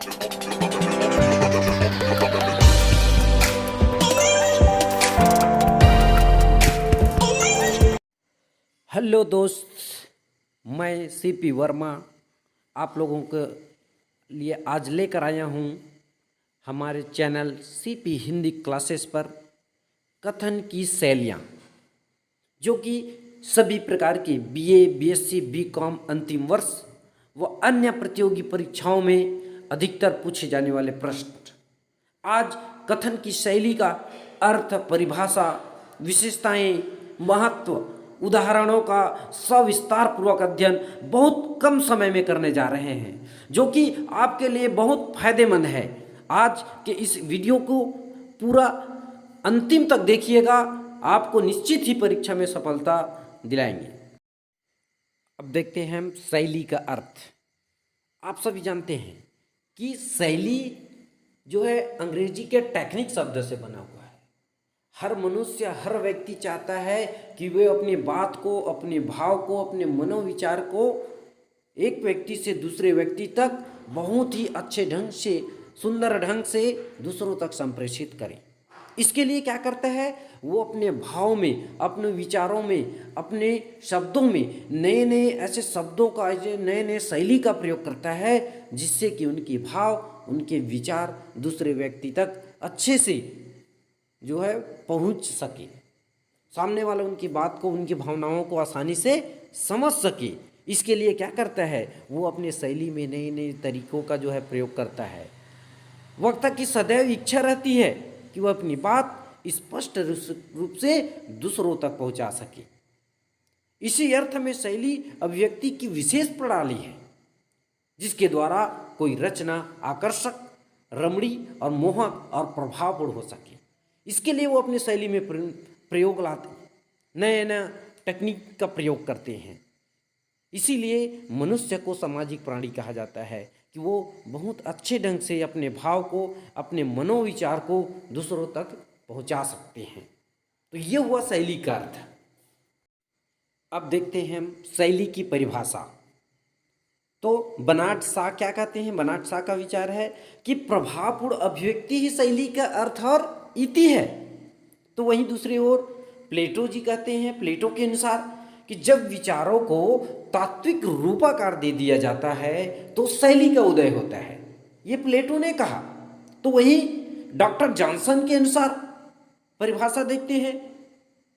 Hello दोस्त, मैं CP Verma आप लोगों के लिए आज लेकर आया हूँ हमारे चैनल सीपी हिंदी क्लासेस पर कथन की शैलियाँ, जो कि सभी प्रकार के बीए, बीएससी, बीकॉम अंतिम वर्ष व अन्य प्रतियोगी परीक्षाओं में अधिकतर पूछे जाने वाले प्रश्न। आज कथन की शैली का अर्थ, परिभाषा, विशेषताएं, महत्व, उदाहरणों का सविस्तार पूर्वक अध्ययन बहुत कम समय में करने जा रहे हैं, जो कि आपके लिए बहुत फायदेमंद है। आज के इस वीडियो को पूरा अंतिम तक देखिएगा, आपको निश्चित ही परीक्षा में सफलता दिलाएंगे। अब देखते हैं हम शैली का अर्थ। आप सभी जानते हैं कि शैली जो है अंग्रेजी के टेक्निक शब्द से बना हुआ है। हर मनुष्य, हर व्यक्ति चाहता है कि वे अपनी बात को, अपने भाव को, अपने मनोविचार को एक व्यक्ति से दूसरे व्यक्ति तक बहुत ही अच्छे ढंग से, सुंदर ढंग से दूसरों तक संप्रेषित करें। इसके लिए क्या करता है, वो अपने भाव में, अपने विचारों में, अपने शब्दों में नए नए ऐसे शब्दों का, ऐसे नए नए शैली का प्रयोग करता है, जिससे कि उनके भाव, उनके विचार दूसरे व्यक्ति तक अच्छे से जो है पहुंच सके, सामने वाला उनकी बात को, उनकी भावनाओं को आसानी से समझ सके। इसके लिए क्या करता है, वो अपने शैली में नए नए तरीकों का जो है प्रयोग करता है। वक्ता की सदैव इच्छा रहती है कि वह अपनी बात स्पष्ट रूप से दूसरों तक पहुंचा सके। इसी अर्थ में शैली अभिव्यक्ति की विशेष प्रणाली है, जिसके द्वारा कोई रचना आकर्षक, रमणीय और मोहक और प्रभावपूर्ण हो सके। इसके लिए वो अपनी शैली में प्रयोग लाते, नए नए टेक्निक का प्रयोग करते हैं। इसीलिए मनुष्य को सामाजिक प्राणी कहा जाता है कि वो बहुत अच्छे ढंग से अपने भाव को, अपने मनोविचार को दूसरों तक पहुंचा सकते हैं। तो ये हुआ शैली का अर्थ। अब देखते हैं हम शैली की परिभाषा। तो बनाट शाह क्या कहते हैं? बनाट शाह का विचार है कि प्रभावपूर्ण अभिव्यक्ति ही शैली का अर्थ और इति है। तो वहीं दूसरी ओर प्लेटो जी कहते हैं, प्लेटो के अनुसार, कि जब विचारों को तात्विक रूपाकार दे दिया जाता है तो शैली का उदय होता है। ये प्लेटो ने कहा। तो वहीं डॉक्टर जॉनसन के अनुसार परिभाषा देखते हैं।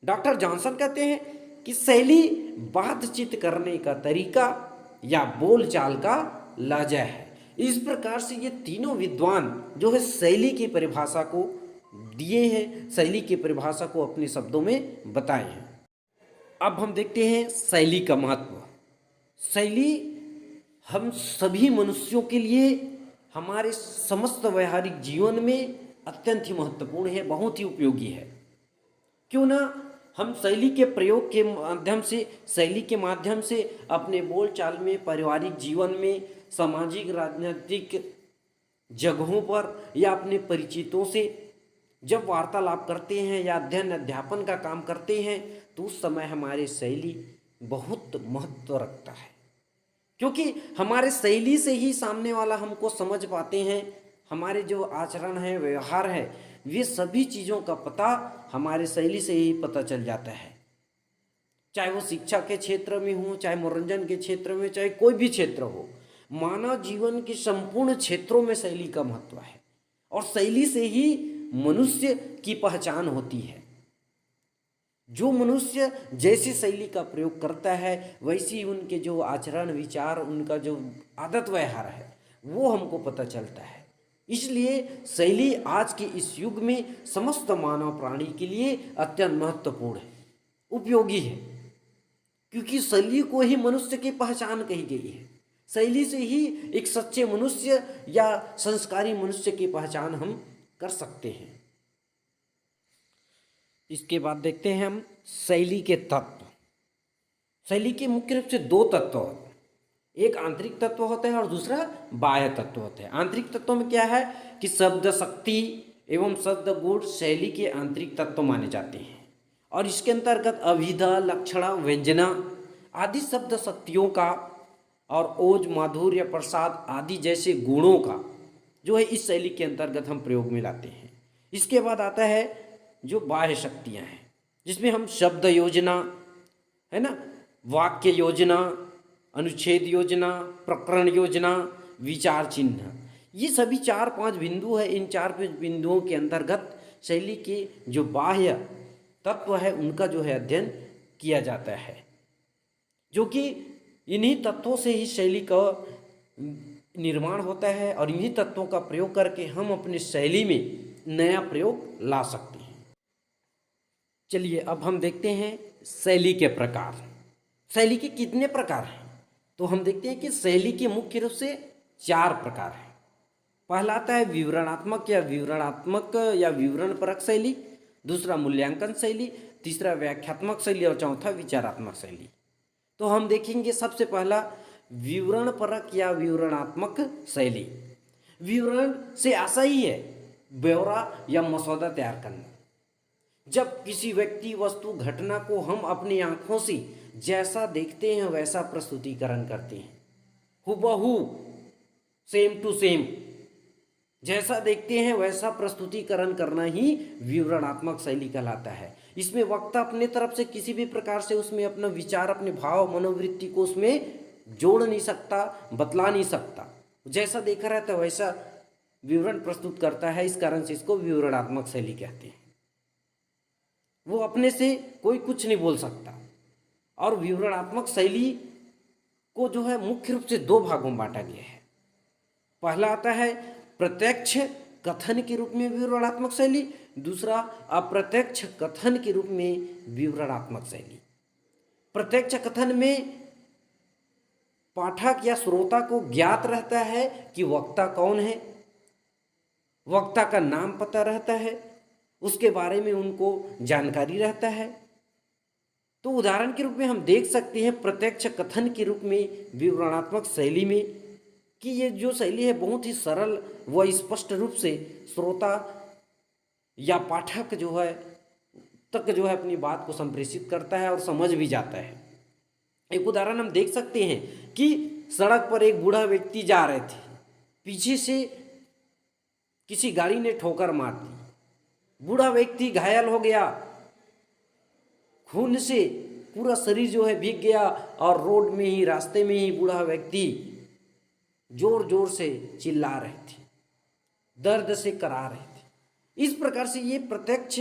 डॉक्टर जॉनसन कहते हैं कि शैली बातचीत करने का तरीका या बोलचाल का लहजा है। इस प्रकार से ये तीनों विद्वान जो है शैली की परिभाषा को दिए हैं, शैली की परिभाषा को अपने शब्दों में बताए हैं। अब हम देखते हैं शैली का महत्व। शैली हम सभी मनुष्यों के लिए, हमारे समस्त व्यवहारिक जीवन में अत्यंत ही महत्वपूर्ण है, बहुत ही उपयोगी है। क्यों ना हम शैली के प्रयोग के माध्यम से, शैली के माध्यम से अपने बोलचाल में, पारिवारिक जीवन में, सामाजिक राजनीतिक जगहों पर या अपने परिचितों से जब वार्तालाप करते हैं या अध्ययन अध्यापन का काम करते हैं, तो उस समय हमारी शैली बहुत महत्व रखता है। क्योंकि हमारे शैली से ही सामने वाला हमको समझ पाते हैं। हमारे जो आचरण है, व्यवहार है, वे सभी चीज़ों का पता हमारे शैली से ही पता चल जाता है। चाहे वो शिक्षा के क्षेत्र में हो, चाहे मनोरंजन के क्षेत्र में, चाहे कोई भी क्षेत्र हो, मानव जीवन के संपूर्ण क्षेत्रों में शैली का महत्व है। और शैली से ही मनुष्य की पहचान होती है। जो मनुष्य जैसी शैली का प्रयोग करता है, वैसी उनके जो आचरण, विचार, उनका जो आदत व्यवहार है, वो हमको पता चलता है। इसलिए शैली आज के इस युग में समस्त मानव प्राणी के लिए अत्यंत महत्वपूर्ण है, उपयोगी है। क्योंकि शैली को ही मनुष्य की पहचान कही गई है। शैली से ही एक सच्चे मनुष्य या संस्कारी मनुष्य की पहचान हम कर सकते हैं। इसके बाद देखते हैं हम शैली के तत्व। शैली के मुख्य रूप से दो तत्व होते हैं, एक आंतरिक तत्व होता है और दूसरा बाह्य तत्व होता है। आंतरिक तत्व में क्या है कि शब्द शक्ति एवं शब्द गुण शैली के आंतरिक तत्व माने जाते हैं, और इसके अंतर्गत अभिधा, लक्षण, व्यंजना आदि शब्द शक्तियों का और ओज, माधुर्य, प्रसाद आदि जैसे गुणों का जो है इस शैली के अंतर्गत हम प्रयोग में लाते हैं। इसके बाद आता है जो बाह्य शक्तियाँ हैं, जिसमें हम शब्द योजना, है ना, वाक्य योजना, अनुच्छेद योजना, प्रकरण योजना, विचार चिन्ह, ये सभी 4-5 बिंदु है। इन 4-5 बिंदुओं के अंतर्गत शैली के जो बाह्य तत्व है उनका जो है अध्ययन किया जाता है, जो कि इन्हीं तत्वों से ही शैली का निर्माण होता है और इन्हीं तत्वों का प्रयोग करके हम अपनी शैली में नया प्रयोग ला सकते हैं। चलिए अब हम देखते हैं शैली के प्रकार। शैली के कितने प्रकार हैं? तो हम देखते हैं कि शैली के मुख्य रूप से 4 प्रकार हैं। पहला आता है विवरणात्मक या विवरणपरक शैली, दूसरा मूल्यांकन शैली, तीसरा व्याख्यात्मक शैली और चौथा विचारात्मक शैली। तो हम देखेंगे सबसे पहला विवरणपरक या विवरणात्मक शैली। विवरण से ऐसा ही है ब्यौरा या मसौदा तैयार करना। जब किसी व्यक्ति, वस्तु, घटना को हम अपनी आंखों से जैसा देखते हैं वैसा प्रस्तुतिकरण करते हैं, हुबहू, सेम टू सेम, जैसा देखते हैं वैसा प्रस्तुतिकरण करना ही विवरणात्मक शैली कहलाता है। इसमें वक्ता अपने तरफ से किसी भी प्रकार से उसमें अपना विचार, अपने भाव, मनोवृत्ति को उसमें जोड़ नहीं सकता, बतला नहीं सकता, जैसा देखा रहता है वैसा विवरण प्रस्तुत करता है। इस कारण से इसको विवरणात्मक शैली कहते हैं। वो अपने से कोई कुछ नहीं बोल सकता। और विवरणात्मक शैली को जो है मुख्य रूप से 2 भागों में बांटा गया है। पहला आता है प्रत्यक्ष कथन के रूप में विवरणात्मक शैली, दूसरा अप्रत्यक्ष कथन के रूप में विवरणात्मक शैली। प्रत्यक्ष कथन में पाठक या श्रोता को ज्ञात रहता है कि वक्ता कौन है, वक्ता का नाम पता रहता है, उसके बारे में उनको जानकारी रहता है। तो उदाहरण के रूप में हम देख सकते हैं प्रत्यक्ष कथन के रूप में विवरणात्मक शैली में कि ये जो शैली है बहुत ही सरल व स्पष्ट रूप से श्रोता या पाठक जो है तक जो है अपनी बात को संप्रेषित करता है और समझ भी जाता है। एक उदाहरण हम देख सकते हैं कि सड़क पर एक बूढ़ा व्यक्ति जा रहे थे, पीछे से किसी गाड़ी ने ठोकर मार दी, बूढ़ा व्यक्ति घायल हो गया, खून से पूरा शरीर जो है भीग गया और रोड में ही, रास्ते में ही बूढ़ा व्यक्ति जोर जोर से चिल्ला रहे थे, दर्द से करा रहे थे। इस प्रकार से ये प्रत्यक्ष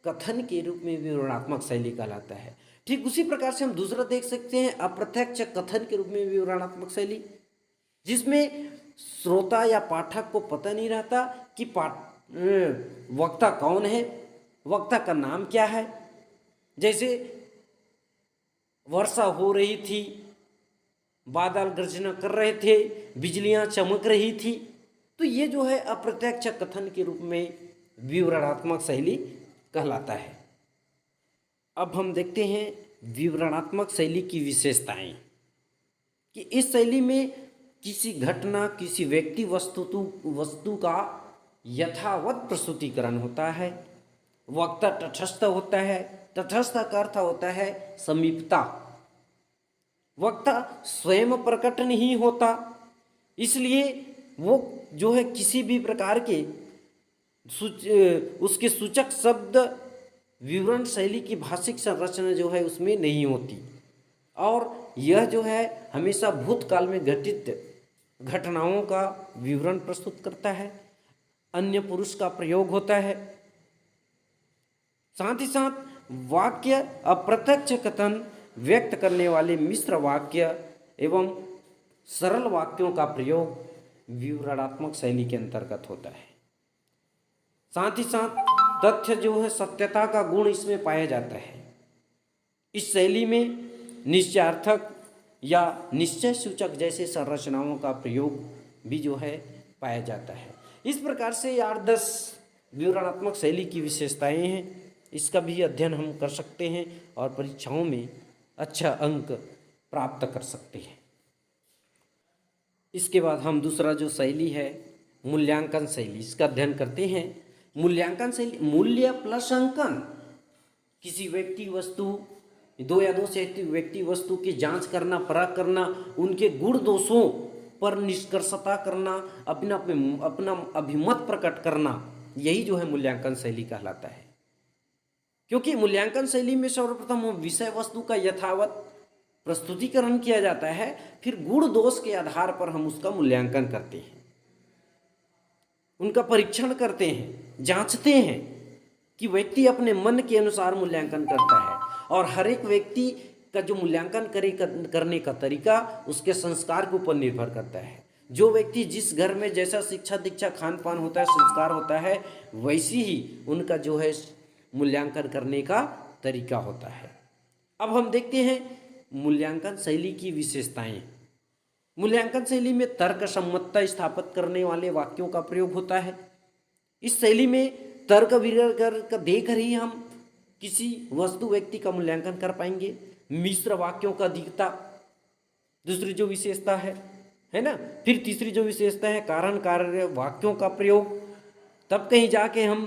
कथन के रूप में विवरणात्मक शैली कहलाता है। ठीक उसी प्रकार से हम दूसरा देख सकते हैं अप्रत्यक्ष कथन के रूप में विवरणात्मक शैली, जिसमें श्रोता या पाठक को पता नहीं रहता कि वक्ता कौन है, वक्ता का नाम क्या है। जैसे वर्षा हो रही थी, बादल गर्जना कर रहे थे, बिजलियां चमक रही थी, तो ये जो है अप्रत्यक्ष कथन के रूप में विवरणात्मक शैली कहलाता है। अब हम देखते हैं विवरणात्मक शैली की विशेषताएं कि इस शैली में किसी घटना, किसी व्यक्ति, वस्तु का यथावत प्रस्तुतिकरण होता है। वक्ता तटस्थ होता है। तटस्थ का अर्थ होता है समीपता। वक्ता स्वयं प्रकट नहीं होता, इसलिए वो जो है किसी भी प्रकार के उसके सूचक शब्द विवरण शैली की भाषिक संरचना जो है उसमें नहीं होती, और यह जो है हमेशा भूतकाल में घटित घटनाओं का विवरण प्रस्तुत करता है। अन्य पुरुष का प्रयोग होता है। साथ ही साथ वाक्य अप्रत्यक्ष कथन व्यक्त करने वाले मिश्र वाक्य एवं सरल वाक्यों का प्रयोग विवरणात्मक शैली के अंतर्गत होता है। साथ ही साथ तथ्य जो है सत्यता का गुण इसमें पाया जाता है। इस शैली में निश्चयार्थक या निश्चय सूचक जैसे संरचनाओं का प्रयोग भी जो है पाया जाता है। इस प्रकार से 8-10 विवरणात्मक शैली की विशेषताएं हैं। इसका भी अध्ययन हम कर सकते हैं और परीक्षाओं में अच्छा अंक प्राप्त कर सकते हैं। इसके बाद हम दूसरा जो शैली है मूल्यांकन शैली, इसका अध्ययन करते हैं। मूल्यांकन शैली मूल्य प्लस अंकन, किसी व्यक्ति, वस्तु, 2 या 2 से अधिक व्यक्ति, वस्तु की जांच करना, परख करना, उनके गुण दोषों पर निष्कर्षता करना, अपना अपना अभिमत प्रकट करना, यही जो है मूल्यांकन शैली कहलाता है। क्योंकि मूल्यांकन शैली में सर्वप्रथम विषय वस्तु का यथावत प्रस्तुतिकरण किया जाता है, फिर गुण दोष के आधार पर हम उसका मूल्यांकन करते हैं, उनका परीक्षण करते हैं, जांचते हैं कि व्यक्ति अपने मन के अनुसार मूल्यांकन करता है। और हर एक व्यक्ति का जो मूल्यांकन करने का तरीका उसके संस्कार के ऊपर निर्भर करता है। जो व्यक्ति जिस घर में जैसा शिक्षा दीक्षा खान पान होता है, संस्कार होता है, वैसी ही उनका जो है मूल्यांकन करने का तरीका होता है। अब हम देखते हैं मूल्यांकन शैली की विशेषताएं। मूल्यांकन शैली में तर्क सम्मतता स्थापित करने वाले वाक्यों का प्रयोग होता है। इस शैली में तर्क विर्क देकर ही हम किसी वस्तु व्यक्ति का मूल्यांकन कर पाएंगे। मिश्र वाक्यों का अधिकता दूसरी जो विशेषता है ना। फिर तीसरी जो विशेषता है कारण कार्य वाक्यों का प्रयोग। तब कहीं जाके हम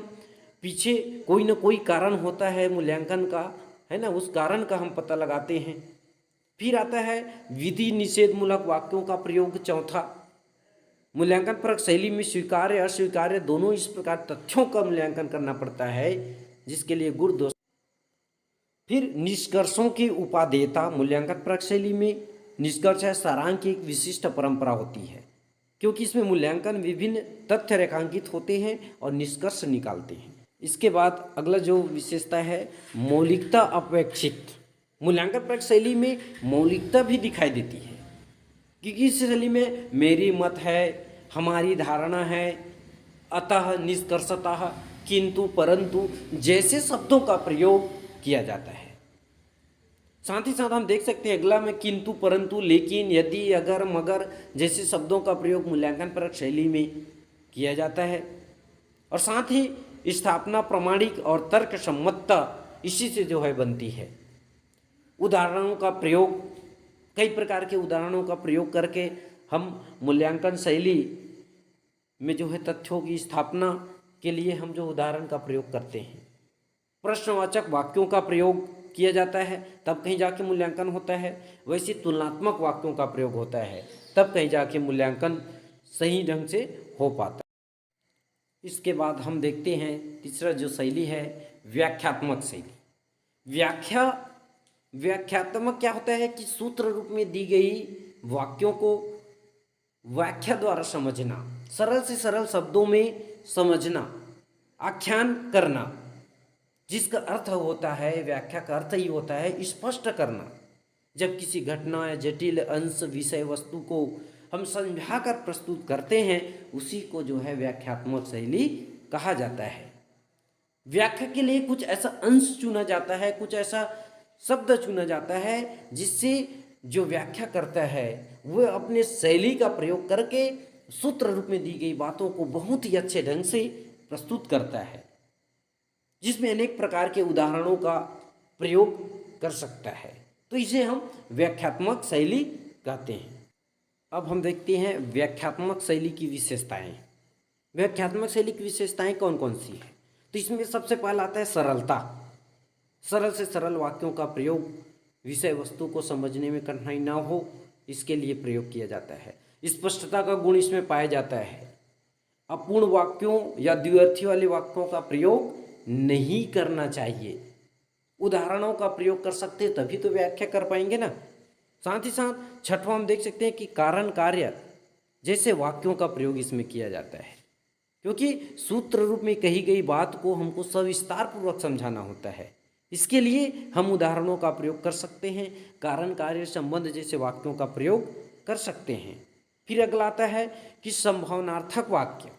पीछे कोई ना कोई कारण होता है मूल्यांकन का, है ना, उस कारण का हम पता लगाते हैं। फिर आता है विधि निषेध मूलक वाक्यों का प्रयोग। चौथा, मूल्यांकन परक शैली में स्वीकार्य अस्वीकार्य दोनों इस प्रकार तथ्यों का मूल्यांकन करना पड़ता है, जिसके लिए गुण दोष। फिर निष्कर्षों की उपादेयता। मूल्यांकन परक शैली में निष्कर्ष है सारांश की एक विशिष्ट परंपरा होती है, क्योंकि इसमें मूल्यांकन विभिन्न तथ्य रेखांकित होते हैं और निष्कर्ष निकालते हैं। इसके बाद अगला जो विशेषता है मौलिकता अपेक्षित। मूल्यांकन परक शैली में मौलिकता भी दिखाई देती है, क्योंकि इस शैली में मेरी मत है, हमारी धारणा है, अतः, निष्कर्षतः, किंतु, परंतु जैसे शब्दों का प्रयोग किया जाता है। साथ ही साथ हम देख सकते हैं अगला में किंतु, परंतु, लेकिन, यदि, अगर, मगर जैसे शब्दों का प्रयोग मूल्यांकन परक शैली में किया जाता है। और साथ ही स्थापना प्रमाणिक और तर्क सम्मतता इसी से जो है बनती है। उदाहरणों का प्रयोग, कई प्रकार के उदाहरणों का प्रयोग करके हम मूल्यांकन शैली में जो है तथ्यों की स्थापना के लिए हम जो उदाहरण का प्रयोग करते हैं। प्रश्नवाचक वाक्यों का प्रयोग किया जाता है, तब कहीं जाके मूल्यांकन होता है। वैसे तुलनात्मक वाक्यों का प्रयोग होता है, तब कहीं जाके मूल्यांकन सही ढंग से हो पाता है। इसके बाद हम देखते हैं तीसरा जो शैली है व्याख्यात्मक शैली। व्याख्यात्मक क्या होता है कि सूत्र रूप में दी गई वाक्यों को व्याख्या द्वारा समझना, सरल से सरल शब्दों में समझना, आख्यान करना, जिसका अर्थ होता है, व्याख्या का अर्थ ही होता है स्पष्ट करना। जब किसी घटना या जटिल अंश विषय वस्तु को हम समझाकर प्रस्तुत करते हैं, उसी को जो है व्याख्यात्मक शैली कहा जाता है। व्याख्या के लिए कुछ ऐसा अंश चुना जाता है, कुछ ऐसा शब्द चुना जाता है, जिससे जो व्याख्या करता है वह अपने शैली का प्रयोग करके सूत्र रूप में दी गई बातों को बहुत ही अच्छे ढंग से प्रस्तुत करता है, जिसमें अनेक प्रकार के उदाहरणों का प्रयोग कर सकता है। तो इसे हम व्याख्यात्मक शैली कहते हैं। अब हम देखते हैं व्याख्यात्मक शैली की विशेषताएं। व्याख्यात्मक शैली की विशेषताएं कौन कौन सी है? तो इसमें सबसे पहला आता है सरलता। सरल से सरल वाक्यों का प्रयोग, विषय वस्तु को समझने में कठिनाई ना हो, इसके लिए प्रयोग किया जाता है। स्पष्टता का गुण इसमें पाया जाता है। अपूर्ण वाक्यों या द्व्यर्थी वाले वाक्यों का प्रयोग नहीं करना चाहिए। उदाहरणों का प्रयोग कर सकते हैं, तभी तो व्याख्या कर पाएंगे ना। साथ ही साथ छठवां हम देख सकते हैं कि कारण कार्य जैसे वाक्यों का प्रयोग इसमें किया जाता है, क्योंकि सूत्र रूप में कही गई बात को हमको सविस्तार पूर्वक समझाना होता है। इसके लिए हम उदाहरणों का प्रयोग कर सकते हैं, कारण कार्य संबंध जैसे वाक्यों का प्रयोग कर सकते हैं। फिर अगला आता है कि संभावनार्थक वाक्य।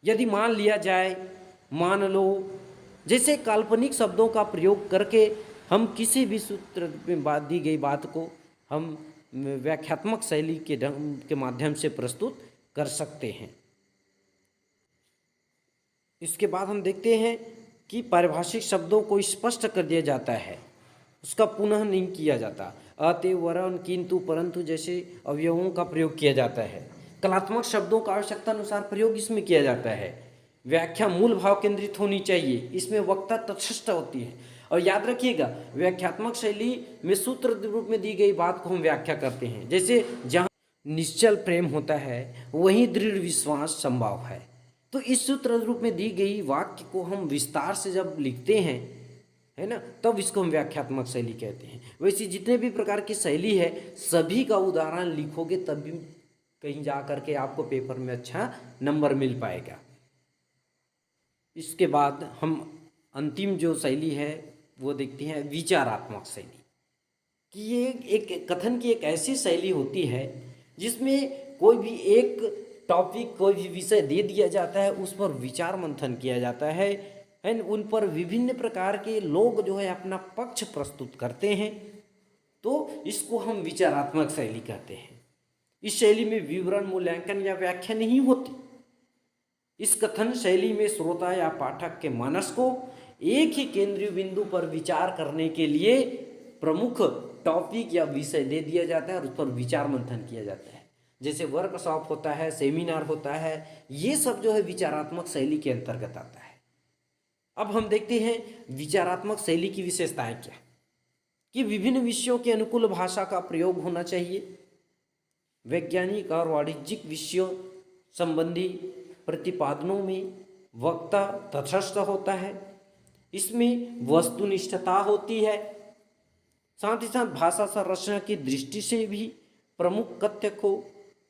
यदि मान लिया जाए, मान लो, जैसे काल्पनिक शब्दों का प्रयोग करके हम किसी भी सूत्र में दी गई बात को हम व्याख्यात्मक शैली के ढंग के माध्यम से प्रस्तुत कर सकते हैं। इसके बाद हम देखते हैं कि पारिभाषिक शब्दों को स्पष्ट कर दिया जाता है, उसका पुनः नहीं किया जाता। अतः, वरन, किंतु, परंतु जैसे अवयवों का प्रयोग किया जाता है। कलात्मक शब्दों का आवश्यकता अनुसार प्रयोग इसमें किया जाता है। व्याख्या मूल भाव केंद्रित होनी चाहिए, इसमें वक्ता तटस्थ होती है। और याद रखिएगा, व्याख्यात्मक शैली में सूत्र रूप में दी गई बात को हम व्याख्या करते हैं। जैसे निश्चल प्रेम होता है वहीं दृढ़ विश्वास संभव है। तो इस सूत्र रूप में दी गई वाक्य को हम विस्तार से जब लिखते हैं, है ना, तब इसको हम व्याख्यात्मक शैली कहते हैं। वैसे जितने भी प्रकार की शैली है सभी का उदाहरण लिखोगे तब भी कहीं जा करके आपको पेपर में अच्छा नंबर मिल पाएगा। इसके बाद हम अंतिम जो शैली है वो देखते हैं विचारात्मक शैली, कि ये एक कथन की एक ऐसी शैली होती है जिसमें कोई भी एक टॉपिक, कोई भी विषय दे दिया जाता है, उस पर विचार मंथन किया जाता है, उन पर विभिन्न प्रकार के लोग जो है अपना पक्ष प्रस्तुत करते हैं, तो इसको हम विचारात्मक शैली कहते हैं। इस शैली में विवरण, मूल्यांकन या व्याख्या नहीं होती। इस कथन शैली में श्रोता या पाठक के मनस को एक ही केंद्रीय बिंदु पर विचार करने के लिए प्रमुख टॉपिक या विषय दे दिया जाता है और उस पर विचार मंथन किया जाता है। जैसे वर्कशॉप होता है, सेमिनार होता है, ये सब जो है विचारात्मक शैली के अंतर्गत आता है। अब हम देखते हैं विचारात्मक शैली की विशेषताएं क्या, कि विभिन्न विषयों के अनुकूल भाषा का प्रयोग होना चाहिए। वैज्ञानिक और वाणिज्यिक विषयों संबंधी प्रतिपादनों में वक्ता तटस्थ होता है, इसमें वस्तुनिष्ठता होती है, साथ ही साथ भाषा संरचना की दृष्टि से भी प्रमुख कथ्य को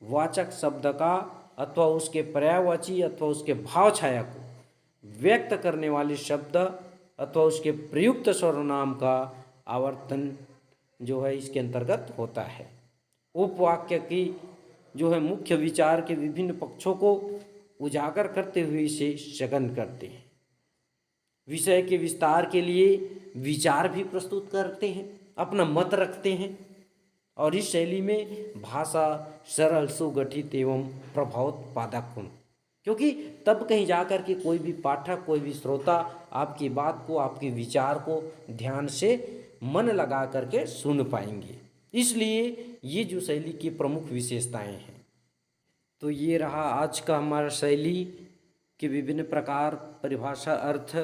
वाचक शब्द का अथवा उसके पर्यायवाची अथवा उसके भाव छाया को व्यक्त करने वाले शब्द अथवा उसके प्रयुक्त सर्वनाम का आवर्तन जो है इसके अंतर्गत होता है। उपवाक्य की जो है मुख्य विचार के विभिन्न पक्षों को उजागर करते हुए इसे सघन करते हैं। विषय के विस्तार के लिए विचार भी प्रस्तुत करते हैं, अपना मत रखते हैं, और इस शैली में भाषा सरल, सुगठित एवं प्रभावोत्पादक हो, क्योंकि तब कहीं जाकर के कोई भी पाठक, कोई भी श्रोता आपकी बात को, आपके विचार को ध्यान से मन लगा करके सुन पाएंगे। इसलिए ये जो शैली की प्रमुख विशेषताएं हैं। तो ये रहा आज का हमारा शैली के विभिन्न प्रकार, परिभाषा, अर्थ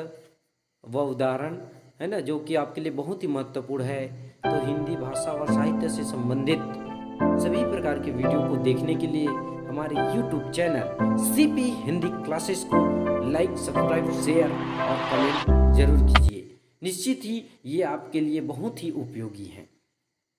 व उदाहरण, है ना, जो कि आपके लिए बहुत ही महत्वपूर्ण है। तो हिंदी भाषा और साहित्य से संबंधित सभी प्रकार के वीडियो को देखने के लिए हमारे YouTube channel CP Hindi classes को लाइक, सब्सक्राइब, शेयर और कमेंट जरूर कीजिए। निश्चित ही ये आपके लिए बहुत ही उपयोगी है।